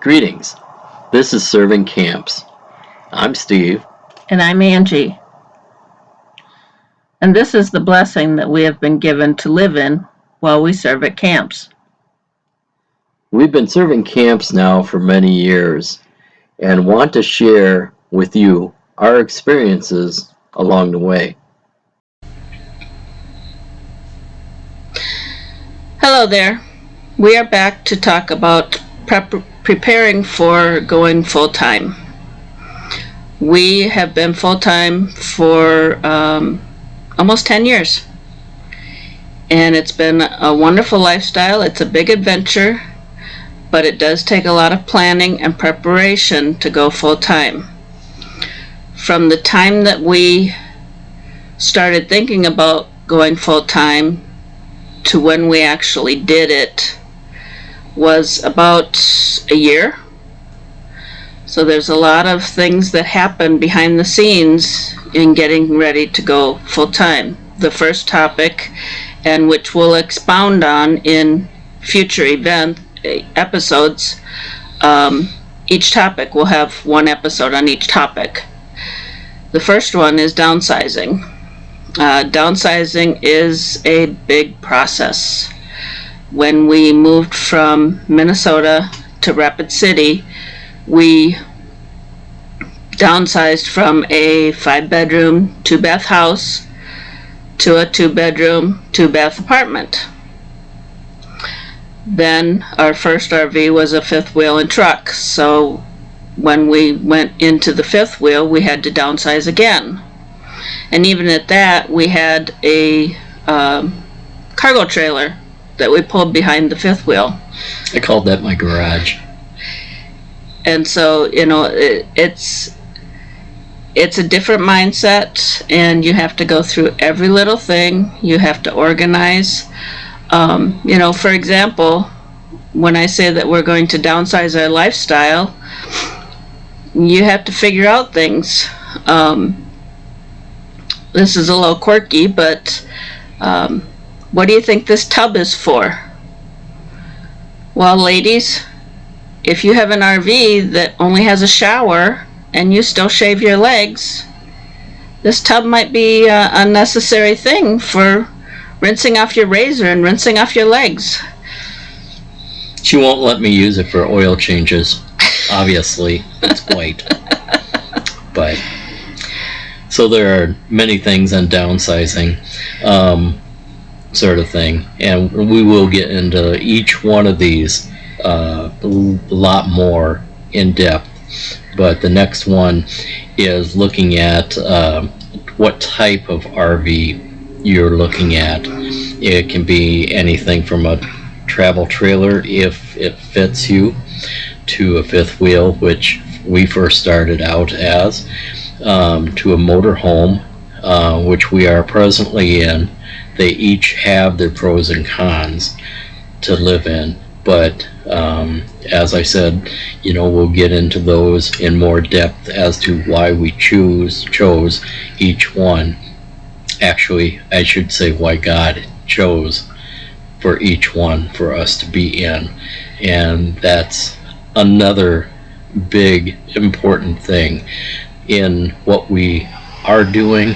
Greetings. This is Serving Camps. I'm Steve. And I'm Angie. And this is the blessing that we have been given to live in while we serve at camps. We've been serving camps now for many years and want to share with you our experiences along the way. Hello there. We are back to talk about preparing for going full-time. We have been full-time for almost 10 years. And it's been a wonderful lifestyle. It's a big adventure, but it does take a lot of planning and preparation to go full-time. From the time that we started thinking about going full-time to when we actually did it was about a year. So there's a lot of things that happen behind the scenes in getting ready to go full-time. The first topic, and which we'll expound on in future episodes, each topic will have one episode on each topic. The first one is downsizing. Downsizing is a big process. When we moved from Minnesota to Rapid City, we downsized from a 5-bedroom, 2-bath house to a 2-bedroom, 2-bath apartment. Then our first RV was a fifth wheel and truck, so when we went into the fifth wheel, we had to downsize again. And even at that, we had a cargo trailer that we pulled behind the fifth wheel. I called that my garage. And so, it's a different mindset, and you have to go through every little thing. You have to organize. For example, when I say that we're going to downsize our lifestyle, you have to figure out things. This is a little quirky, but what do you think this tub is for? Well, ladies, if you have an RV that only has a shower and you still shave your legs, this tub might be an unnecessary thing for rinsing off your razor and rinsing off your legs. She won't let me use it for oil changes. Obviously, it's white. But so there are many things on downsizing, sort of thing, and we will get into each one of these a lot more in depth. But the next one is looking at what type of RV you're looking at. It can be anything from a travel trailer, if it fits you, to a fifth wheel, which we first started out as, to a motor home, which we are presently in. They each have their pros and cons to live in, but as I said, we'll get into those in more depth as to why we chose each one. Actually, I should say why God chose for each one for us to be in, and that's another big important thing in what we are doing.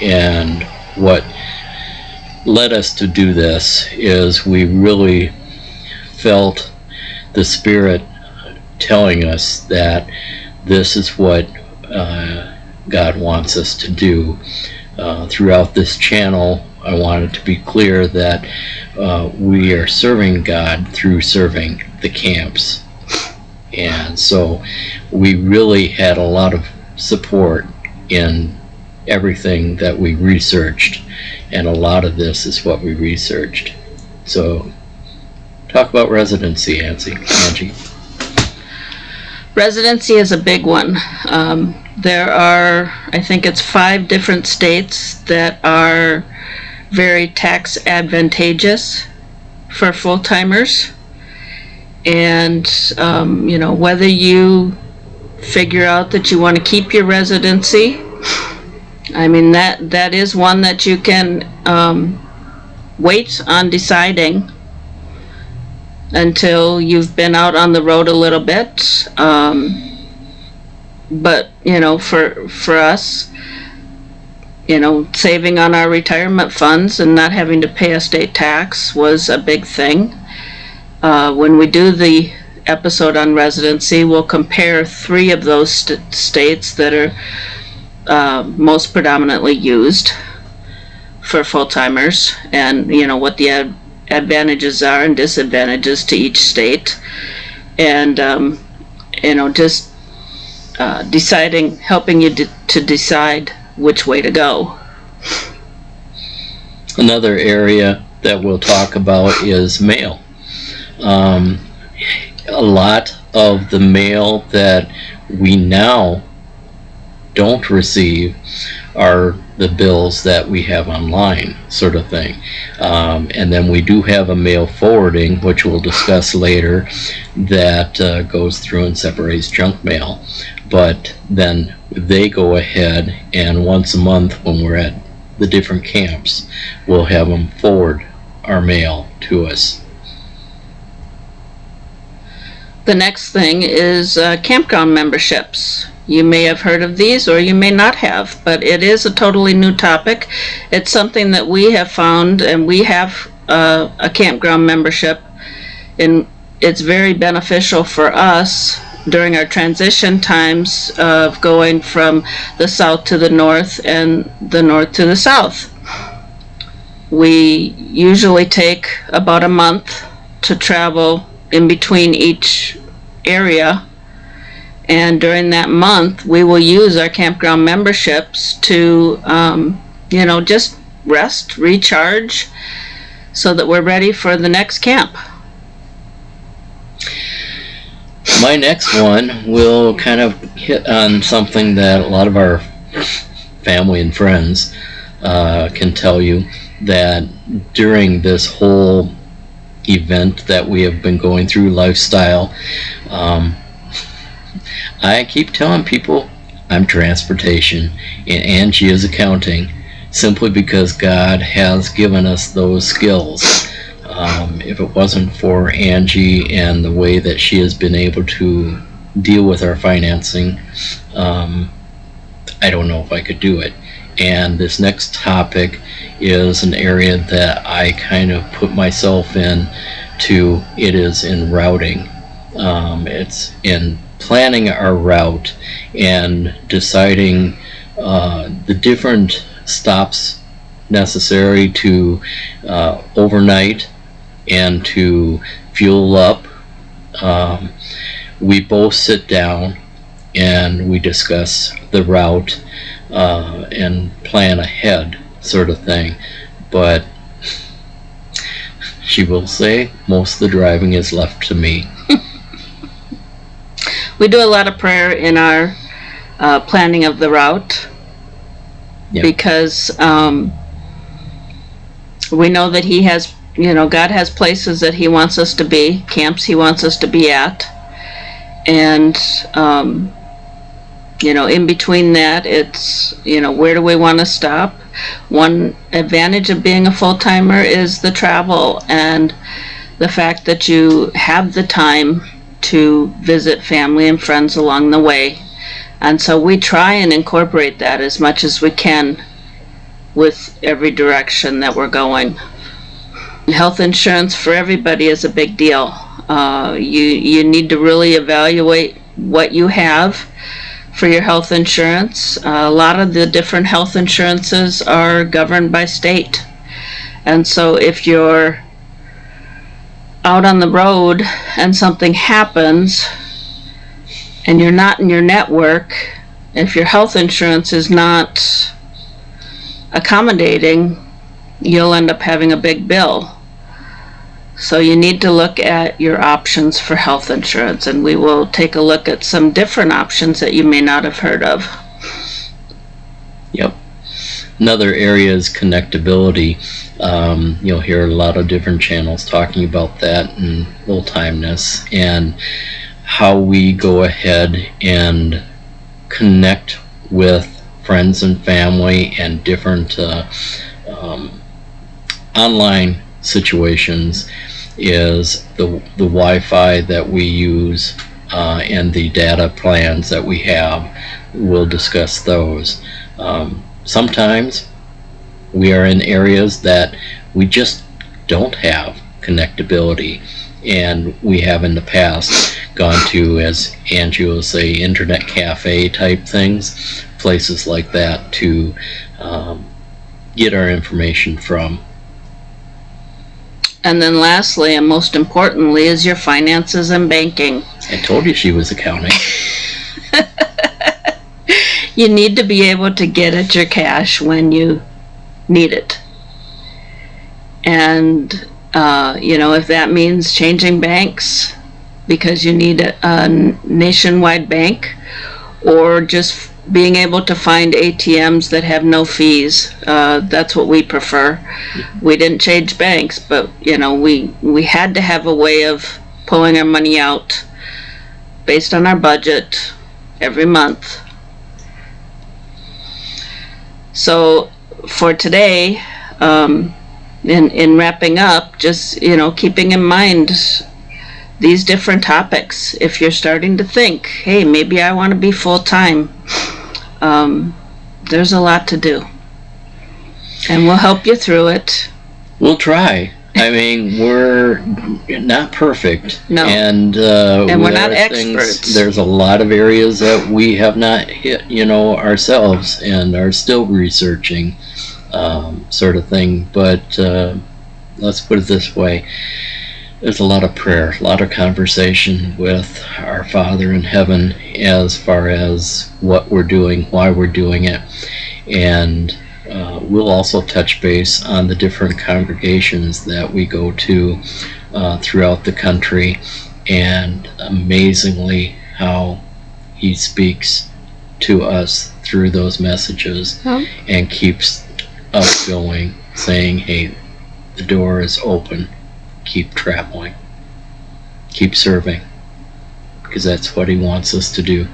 And what led us to do this is we really felt the Spirit telling us that this is what God wants us to do. Throughout this channel, I wanted to be clear that we are serving God through serving the camps. And so we really had a lot of support in everything that we researched, and a lot of this is what we researched. So talk about residency, Angie. Residency is a big one. There are, I think it's 5 different states that are very tax advantageous for full-timers. And, whether you figure out that you want to keep your residency, that is one that you can wait on deciding. until you've been out on the road a little bit. But, for us, saving on our retirement funds and not having to pay a state tax was a big thing. When we do the episode on residency, we'll compare 3 of those states that are most predominantly used for full-timers, and what the advantages are and disadvantages to each state, and just helping you to decide which way to go. Another area that we'll talk about is mail. A lot of the mail that we now don't receive are the bills that we have online, sort of thing. And then we do have a mail forwarding, which we'll discuss later, that goes through and separates junk mail. But then they go ahead and once a month when we're at the different camps, we'll have them forward our mail to us. The next thing is campground memberships. You may have heard of these or you may not have, but it is a totally new topic. It's something that we have found, and we have a campground membership, and it's very beneficial for us during our transition times of going from the south to the north and the north to the south. We usually take about a month to travel in between each area, and during that month we will use our campground memberships to just rest, recharge, so that we're ready for the next camp. My next one will kind of hit on something that a lot of our family and friends can tell you, that during this whole event that we have been going through, lifestyle, I keep telling people I'm transportation and Angie is accounting, simply because God has given us those skills. If it wasn't for Angie and the way that she has been able to deal with our financing, I don't know if I could do it. And this next topic is an area that I kind of put myself in to. It is in routing. It's in planning our route and deciding the different stops necessary to overnight and to fuel up. We both sit down and we discuss the route and plan ahead, sort of thing. But she will say most of the driving is left to me. We do a lot of prayer in our planning of the route. Yep. Because we know that He has, God has places that He wants us to be, camps He wants us to be at, and in between that, it's, where do we want to stop? One advantage of being a full-timer is the travel and the fact that you have the time to visit family and friends along the way. And so we try and incorporate that as much as we can with every direction that we're going. Health insurance for everybody is a big deal. You need to really evaluate what you have for your health insurance. A lot of the different health insurances are governed by state. And so if you're out on the road and something happens and you're not in your network, if your health insurance is not accommodating, you'll end up having a big bill. So you need to look at your options for health insurance, and we will take a look at some different options that you may not have heard of. Yep. Another area is connectability. You'll hear a lot of different channels talking about that and old-timeness and how we go ahead and connect with friends and family and different online situations is the Wi-Fi that we use and the data plans that we have. We'll discuss those. Sometimes we are in areas that we just don't have connectability, and we have in the past gone to, as Angie will say, internet cafe type things, places like that to get our information from. And then lastly, and most importantly, is your finances and banking. I told you she was accounting. You need to be able to get at your cash when you need it. And, if that means changing banks because you need a nationwide bank, or just being able to find ATMs that have no fees, that's what we prefer. We didn't change banks, but, we had to have a way of pulling our money out based on our budget every month. So for today, in wrapping up, just, keeping in mind these different topics. If you're starting to think, hey, maybe I want to be full-time, there's a lot to do. And we'll help you through it. We'll try. I mean, we're not perfect. No. And we're with not our experts. There's a lot of areas that we have not hit, ourselves, and are still researching, sort of thing. But let's put it this way. There's a lot of prayer, a lot of conversation with our Father in heaven as far as what we're doing, why we're doing it. And we'll also touch base on the different congregations that we go to throughout the country, and amazingly how he speaks to us through those messages and keeps us going, saying, hey, the door is open, keep traveling, keep serving, because that's what he wants us to do.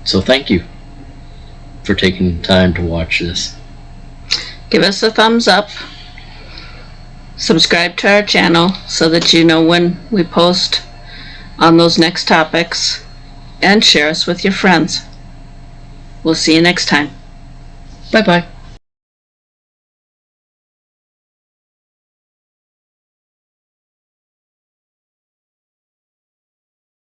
So thank you for taking the time to watch this. Give us a thumbs up. Subscribe to our channel so that you know when we post on those next topics. And share us with your friends. We'll see you next time. Bye-bye.